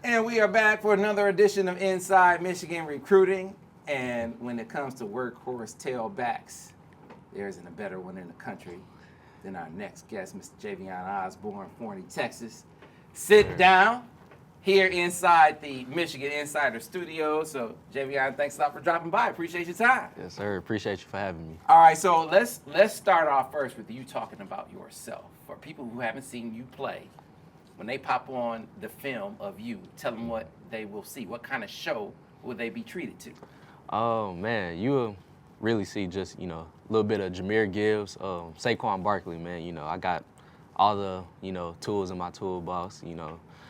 And we are back for another edition of Inside Michigan Recruiting. And when it comes to workhorse tailbacks, there isn't a better one in the country than our next guest, Mr. Javian Osborne, Forney, Texas. Sit down here inside the Michigan Insider Studio. So, Javian, thanks a lot for dropping by. Appreciate your time. Yes, sir. Appreciate you for having me. All right, so let's start off first with you talking about yourself. For people who haven't seen you play, when they pop on the film of you, tell them what they will see. What kind of show will they be treated to? Oh, man, you will really see just, a little bit of Jahmyr Gibbs, Saquon Barkley, man. I got all the, tools in my toolbox,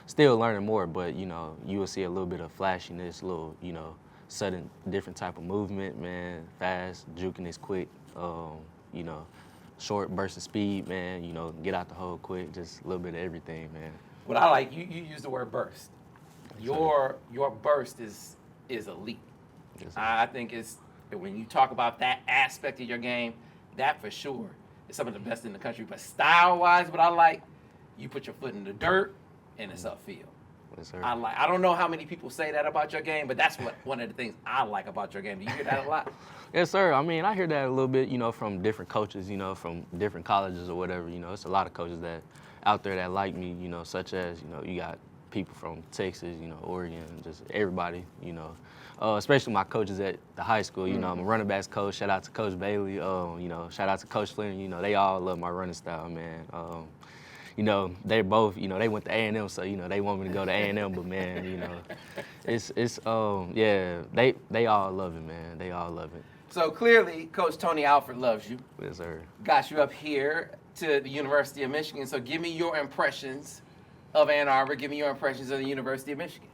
still learning more, but, you will see a little bit of flashiness, a little, sudden different type of movement, man, fast, juking is quick, short burst of speed, man, get out the hole quick, just a little bit of everything, man. What I like, you use the word burst. Your burst is elite. Yes, I think it's, when you talk about that aspect of your game, that for sure is some of the best in the country. But style-wise, what I like, you put your foot in the dirt and it's upfield. Yes, sir. I don't know how many people say that about your game, but that's one of the things I like about your game. Do you hear that a lot? Yes, sir. I mean, I hear that a little bit, from different coaches, from different colleges or whatever. It's a lot of coaches that out there that like me, such as, you got people from Texas, Oregon, just everybody, especially my coaches at the high school. I'm a running backs coach. Shout out to Coach Bailey. Shout out to Coach Flynn. They all love my running style, man. They both, they went to A&M, so, they want me to go to A&M, but, man, yeah, they all love it, man. They all love it. So clearly, Coach Tony Alford loves you. Yes, sir. Got you up here to the University of Michigan. So give me your impressions of Ann Arbor. Give me your impressions of the University of Michigan.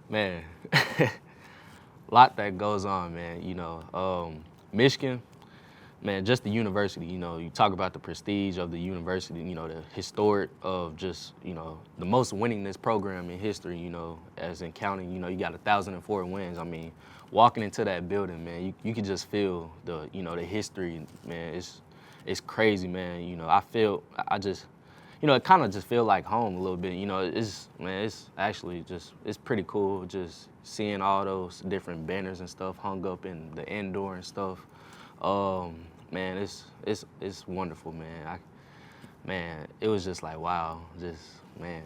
Man, a lot that goes on, man. Michigan, man, just the university, you talk about the prestige of the university, the historic of just, the most winningest program in history, as in counting, you got 1,004 wins. I mean, walking into that building, man, you can just feel the, the history, man. It's crazy, man. It kind of just feel like home a little bit. It's actually it's pretty cool just seeing all those different banners and stuff hung up in the indoor and stuff. Man, it's wonderful, man. It was just like, wow, man.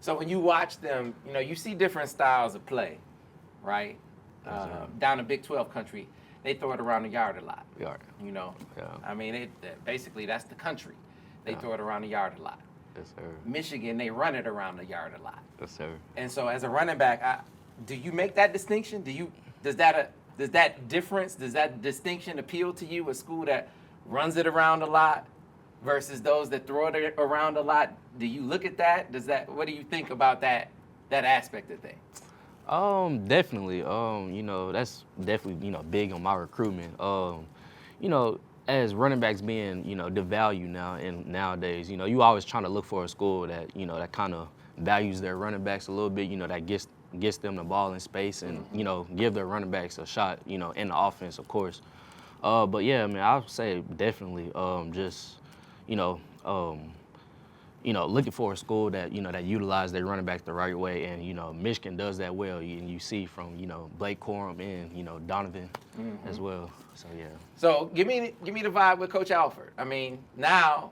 So when you watch them, you see different styles of play, right? Down in Big 12 country, they throw it around the yard a lot. Yard. Yeah. I mean, basically that's the country. They throw it around the yard a lot. Yes, sir. Michigan, they run it around the yard a lot. Yes, sir. And so as a running back, do you make that distinction? Does that difference, does that distinction appeal to you, a school that runs it around a lot versus those that throw it around a lot? Do you look at that? What do you think about that aspect of things? Definitely. That's definitely, big on my recruitment. As running backs being, devalued now and nowadays, you always trying to look for a school that, that kind of values their running backs a little bit, that gets them the ball in space and, give their running backs a shot, in the offense, of course. But yeah, man, I would say definitely looking for a school that, that utilize their running back the right way. And, Michigan does that well. And you see from, Blake Corum and, Donovan as well. So, yeah. So give me the vibe with Coach Alford. I mean, now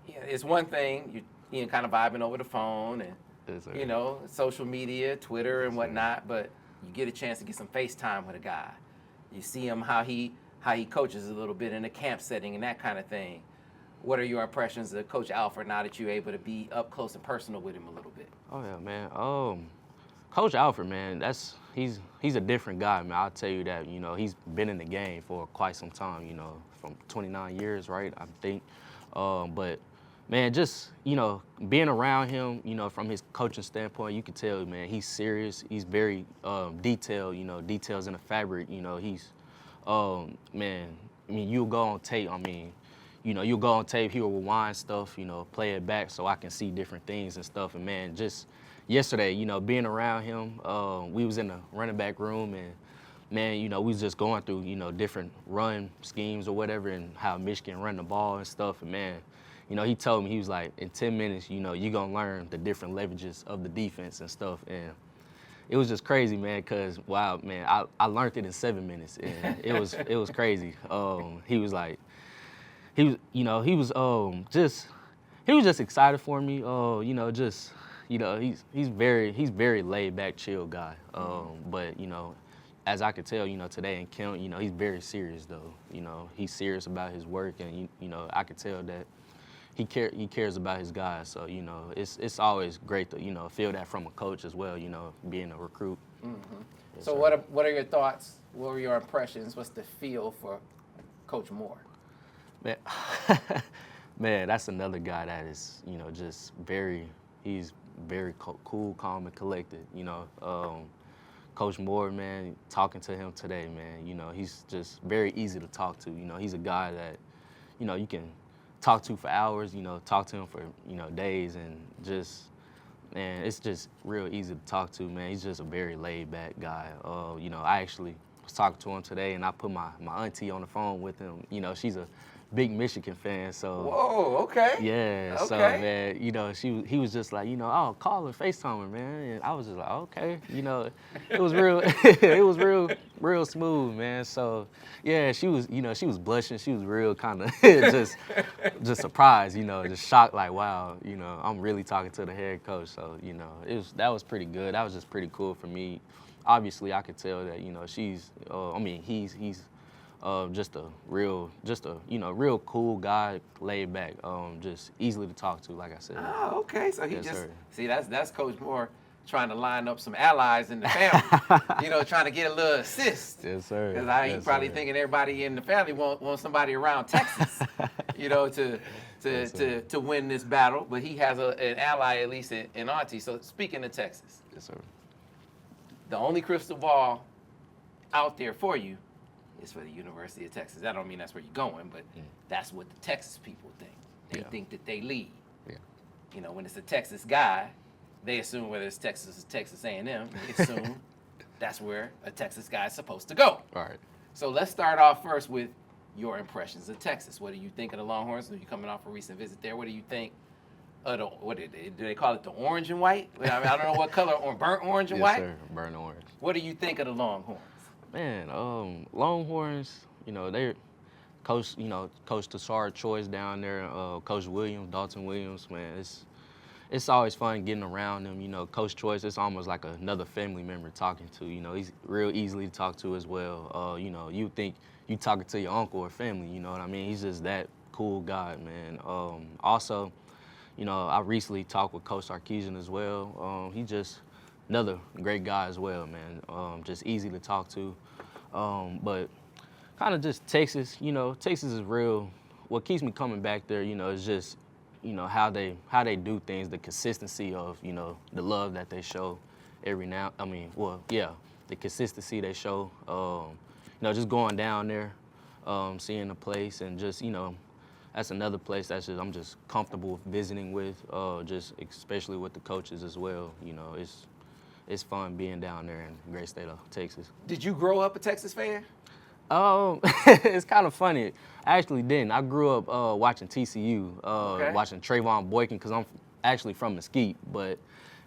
it's one thing, you're kind of vibing over the phone and, social media, Twitter and whatnot, but you get a chance to get some FaceTime with a guy. You see him, how he coaches a little bit in a camp setting and that kind of thing. What are your impressions of Coach Alford now that you're able to be up close and personal with him a little bit? Oh, yeah, man. Coach Alford, man, he's a different guy, man. I'll tell you that. He's been in the game for quite some time, from 29 years, right, I think. But, man, just, being around him, from his coaching standpoint, you can tell, man, he's serious. He's very detailed, details in the fabric. He's, man, I mean, you'll go on tape, you'll go on tape, he'll rewind stuff, play it back so I can see different things and stuff. And, man, just yesterday, being around him, we was in the running back room and, man, we was just going through, different run schemes or whatever and how Michigan run the ball and stuff. And, man, you know, he told me, he was like, in 10 minutes, you know, you're gonna learn the different leverages of the defense and stuff. And it was just crazy, man, because, wow, man, I learned it in 7 minutes, and it was crazy. He was like, he was, you know, he was just excited for me. You know, just, you know, he's very laid back, chill guy. But, you know, as I could tell, you know, today in camp, you know, he's very serious though. You know, he's serious about his work, and you know, I could tell that he cares about his guys. So, you know, it's always great to, you know, feel that from a coach as well, you know, being a recruit. Mm-hmm. Yes, So sir. what are your thoughts? What were your impressions? What's the feel for Coach Moore? Man, man, that's another guy that is, you know, just he's very cool, calm, and collected. You know, Coach Moore, man, talking to him today, man, you know, he's just very easy to talk to. You know, he's a guy that, you know, you can talk to for hours, you know, talk to him for, you know, days, and just, man, it's just real easy to talk to, man. He's just a very laid back guy. You know, I actually was talking to him today, and I put my auntie on the phone with him. You know, she's a big Michigan fan, so. Whoa, okay. Yeah, okay. so, man, you know, he was just like, you know, oh, call her, FaceTime her, man. And I was just like, okay, you know, it was real smooth, man. So, yeah, she was blushing. She was real kind of just surprised, you know, just shocked, like, wow, you know, I'm really talking to the head coach. So, you know, that was pretty good. That was just pretty cool for me. Obviously, I could tell that, you know, he's just a real cool guy, laid back, just easily to talk to, like I said. Oh, okay. So he Yes, just sir. see that's Coach Moore trying to line up some allies in the family. You know, trying to get a little assist. Yes, sir. Because he Yes, probably sir. thinking everybody in the family want somebody around Texas, you know, to win this battle. But he has an ally at least in Auntie. So speaking of Texas, Yes, sir. the only crystal ball out there for you is for the University of Texas. I don't mean that's where you're going, but that's what the Texas people think. They think that they lead. Yeah. You know, when it's a Texas guy, they assume whether it's Texas or Texas A&M, they assume that's where a Texas guy is supposed to go. All right. So let's start off first with your impressions of Texas. What do you think of the Longhorns? You're coming off a recent visit there. What do you think of do they call it the orange and white? I mean, I don't know what color, or burnt orange and Yes, white? sir. Burnt orange. What do you think of the Longhorns? Man, Longhorns, you know, they're Coach Tassard Choice down there, Coach Williams, Dalton Williams, man, it's always fun getting around them. You know, Coach Choice, it's almost like another family member talking to. You know, he's real easily to talk to as well. You know, you think you talking to your uncle or family, you know what I mean? He's just that cool guy, man. Also, you know, I recently talked with Coach Sarkeesian as well. He just another great guy as well, man. Just easy to talk to. But kind of just Texas, you know, Texas is real. What keeps me coming back there, you know, is just, you know, how they do things, the consistency of, you know, the love that they show the consistency they show. You know, just going down there, seeing the place, and just, you know, that's another place that's just I'm just comfortable visiting with, just especially with the coaches as well. You know, it's fun being down there in the great state of Texas. Did you grow up a Texas fan? It's kind of funny. I actually didn't. I grew up watching TCU, watching Trayvon Boykin, because I'm actually from Mesquite. But,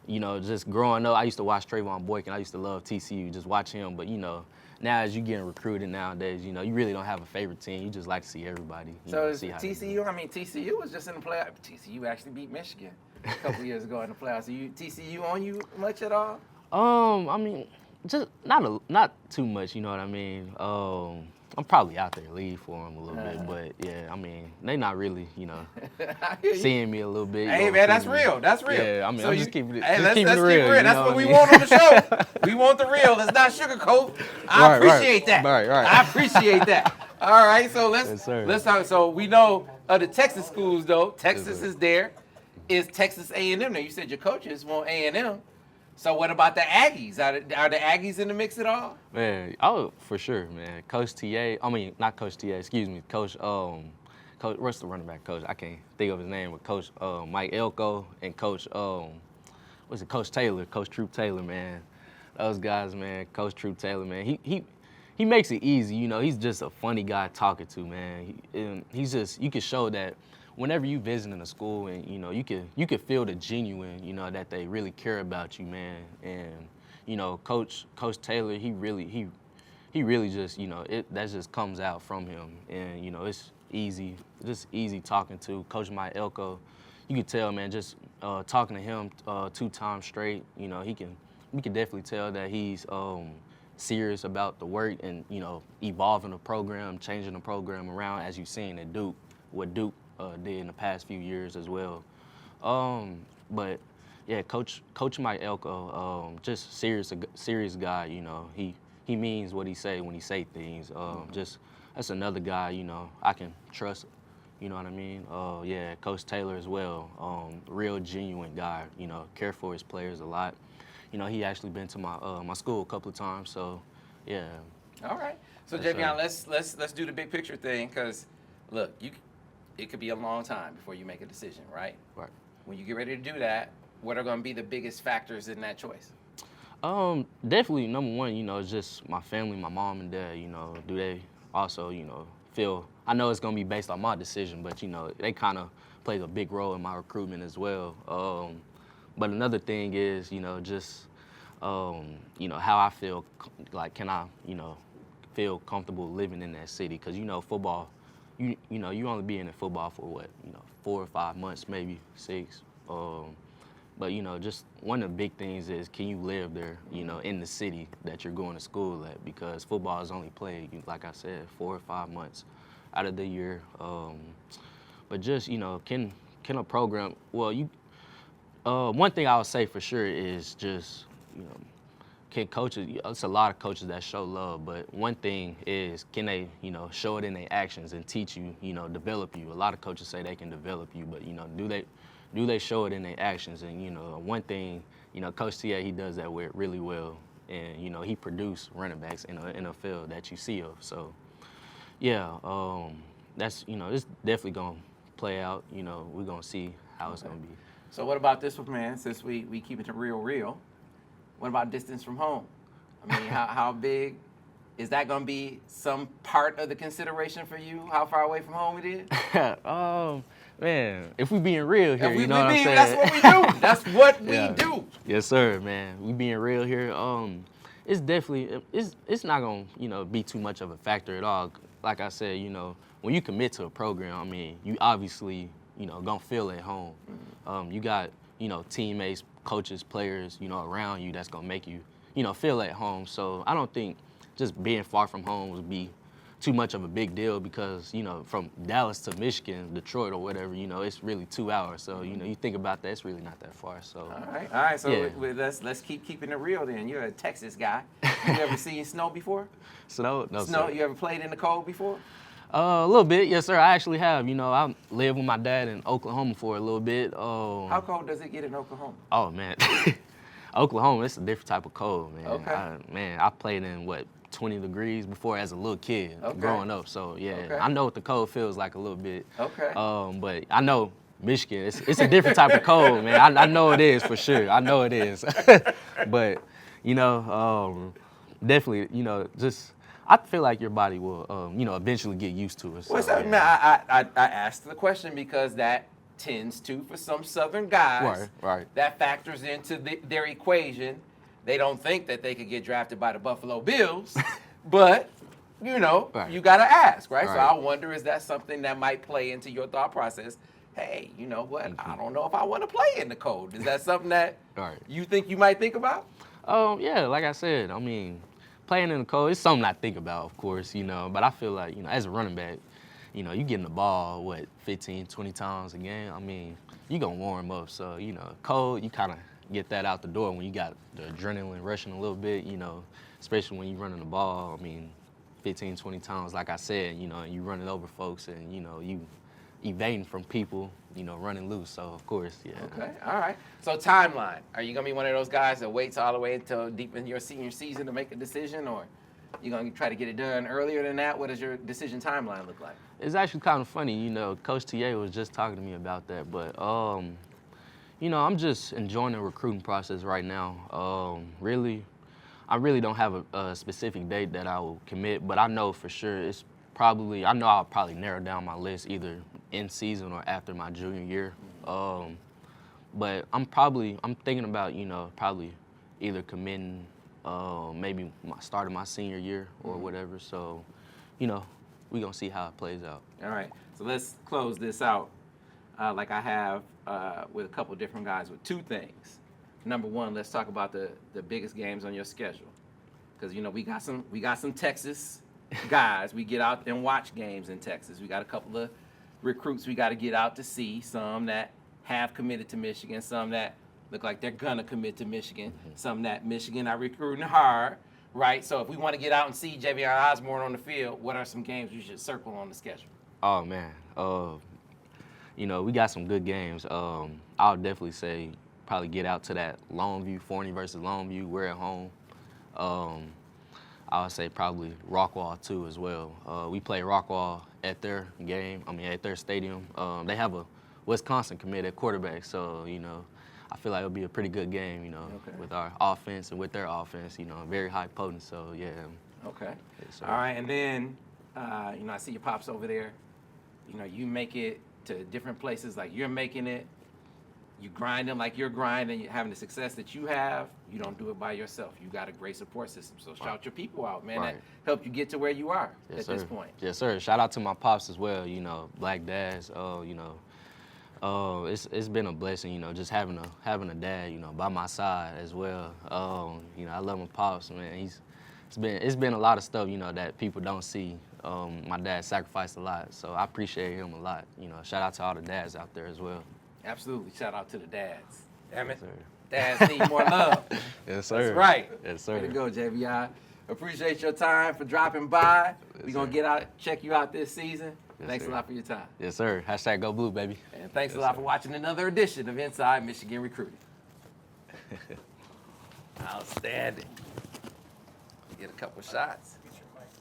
you know, just growing up, I used to watch Trayvon Boykin. I used to love TCU, just watch him. But, you know, now as you getting recruited nowadays, you know, you really don't have a favorite team. You just like to see everybody. So is TCU, I mean, TCU was just in the playoffs. TCU actually beat Michigan a couple years ago in the playoffs. So TCU on you much at all? I mean, just not too much, you know what I mean? I'm probably out there lead for them a little bit, but yeah, I mean, they not really, you know, seeing me a little bit. Hey, man, that's real. That's real. Yeah, I mean, so I'm just keeping it, let's keep it keep real. That's what we want on the show. We want the real. Let's not sugarcoat. I appreciate that. Right. I appreciate that. All right, so Yes, sir. let's talk. So we know of the Texas schools, though. Texas is there. Is Texas A&M? Now, you said your coaches want A&M. So what about the Aggies? Are the Aggies in the mix at all? Man, for sure, man. Coach what's the running back coach? I can't think of his name, but Coach Mike Elko and Coach Coach Taylor, Coach Troop Taylor, man. Those guys, man. Coach Troop Taylor, man. He makes it easy, you know. He's just a funny guy talking to, man. He's just, you can show that whenever you visiting a school and, you know, you could feel the genuine, you know, that they really care about you, man. And, you know, Coach Taylor, he really just, you know, that just comes out from him. And, you know, it's just easy talking to Coach Mike Elko. You could tell, man, just talking to him 2 times straight, you know, we can definitely tell that he's serious about the work and, you know, evolving the program, changing the program around, as you've seen at Duke, what Duke did in the past few years as well. But yeah, Coach Mike Elko, just serious guy. You know, he means what he say when he say things. Just that's another guy, you know, I can trust. You know what I mean? Yeah, Coach Taylor as well. Real genuine guy. You know, care for his players a lot. You know, he actually been to my school a couple of times. So, yeah. All right. So Javian, let's do the big picture thing, because look, it could be a long time before you make a decision, right? Right. When you get ready to do that, what are going to be the biggest factors in that choice? Definitely number one, you know, is just my family, my mom and dad. You know, do they also, you know, feel? I know it's going to be based on my decision, but you know, they kind of play a big role in my recruitment as well. But another thing is, you know, just you know, how I feel. Like, can I, you know, feel comfortable living in that city? Because you know, football. You know, you only be in football for what, you know, 4 or 5 months, maybe 6. But you know, just one of the big things is, can you live there, you know, in the city that you're going to school at? Because football is only played, like I said, 4 or 5 months out of the year. But just, you know, can a program? Well, one thing I would say for sure is just, you know, can coaches, it's a lot of coaches that show love, but one thing is, can they, you know, show it in their actions and teach you, you know, develop you? A lot of coaches say they can develop you, but, you know, do they show it in their actions? And, you know, one thing, you know, Coach T.A., he does that with really well. And, you know, he produced running backs in the NFL that you see of. So, yeah, that's, you know, it's definitely going to play out. You know, we're going to see how it's going to be. So what about this one, man, since we keep it real? What about distance from home? I mean, how big is that going to be? Some part of the consideration for you? How far away from home it is? Man, if we being real here, you know what I'm saying? That's what we do. That's what we do. Yes, sir, man. We being real here. It's definitely it's not gonna, you know, be too much of a factor at all. Like I said, you know, when you commit to a program, I mean, you obviously, you know, gonna feel at home. You got, you know, teammates, coaches, players, you know, around you that's gonna make you, you know, feel at home. So I don't think just being far from home would be too much of a big deal, because, you know, from Dallas to Michigan, Detroit or whatever, you know, it's really 2 hours. So, you know, you think about that, it's really not that far. So all right. So yeah. let's keep keeping it real then. You're a Texas guy. You ever seen snow before? Snow? No, snow. sir. You ever played in the cold before? A little bit, yes, sir. I actually have. You know, I lived with my dad in Oklahoma for a little bit. How cold does it get in Oklahoma? Oh man, Oklahoma, it's a different type of cold, man. Okay. I played in 20 degrees before as a little kid, growing up. So yeah, I know what the cold feels like a little bit. Okay. But I know Michigan, it's a different type of cold, man. I know it is for sure. I know it is. But you know, definitely, you know, just I feel like your body will, you know, eventually get used to it. So, man, I asked the question because that tends to, for some Southern guys, right. that factors into their equation. They don't think that they could get drafted by the Buffalo Bills, but, you know, you got to ask, right? So I wonder, is that something that might play into your thought process? Hey, you know what? I don't know if I want to play in the cold. Is that something that you think you might think about? Yeah, like I said, I mean, playing in the cold, it's something I think about, of course, you know, but I feel like, you know, as a running back, you know, you getting the ball, 15, 20 times a game. I mean, you going to warm up. So, you know, cold, you kind of get that out the door when you got the adrenaline rushing a little bit, you know, especially when you running the ball. I mean, 15, 20 times, like I said, you know, and you running over folks and, you know, you evading from people, you know, running loose. So, of course, yeah. Okay, all right. So, timeline. Are you going to be one of those guys that waits all the way until deep in your senior season to make a decision, or you going to try to get it done earlier than that? What does your decision timeline look like? It's actually kind of funny. You know, Coach T.A. was just talking to me about that, but, you know, I'm just enjoying the recruiting process right now. I really don't have a specific date that I will commit, but I know for sure it's I know I'll probably narrow down my list either in season or after my junior year. But I'm thinking about, probably either committing maybe starting my senior year or whatever. So, we're going to see how it plays out. All right. So let's close this out like I have with a couple different guys with two things. Number one, let's talk about the biggest games on your schedule. Because, we got some Texas guys. We get out and watch games in Texas. We got a couple of recruits we got to get out to see, some that have committed to Michigan, some that look like they're going to commit to Michigan, some that Michigan are recruiting hard, right? So if we want to get out and see Javian Osborne on the field, what are some games we should circle on the schedule? Oh, man. We got some good games. I'll definitely say probably get out to that Longview, Forney versus Longview. We're at home. I would say probably Rockwall too as well. We play Rockwall at their at their stadium. They have a Wisconsin committed quarterback, so I feel like it'll be a pretty good game. With our offense and with their offense, very high potent. So yeah. Okay. Yes, all right, and then I see your pops over there. You make it to different places like you're making it. You grind them like you're grinding, you're having the success that you have. You don't do it by yourself. You got a great support system. So shout your people out, man. That helped you get to where you are at this point. Yes, sir. Shout out to my pops as well, black dads. It's been a blessing, just having a dad, by my side as well. I love my pops, man. It's been a lot of stuff, that people don't see. My dad sacrificed a lot, so I appreciate him a lot. Shout out to all the dads out there as well. Absolutely. Shout out to the dads. Damn it. Yes, Dads need more love. Yes, sir. That's right. Yes, sir. Way to go, JVI. Appreciate your time for dropping by. We're going to check you out this season. Yes, thanks sir. a lot for your time. Yes, sir. # Go Blue, baby. And thanks a lot for watching another edition of Inside Michigan Recruiting. Outstanding. Get a couple shots.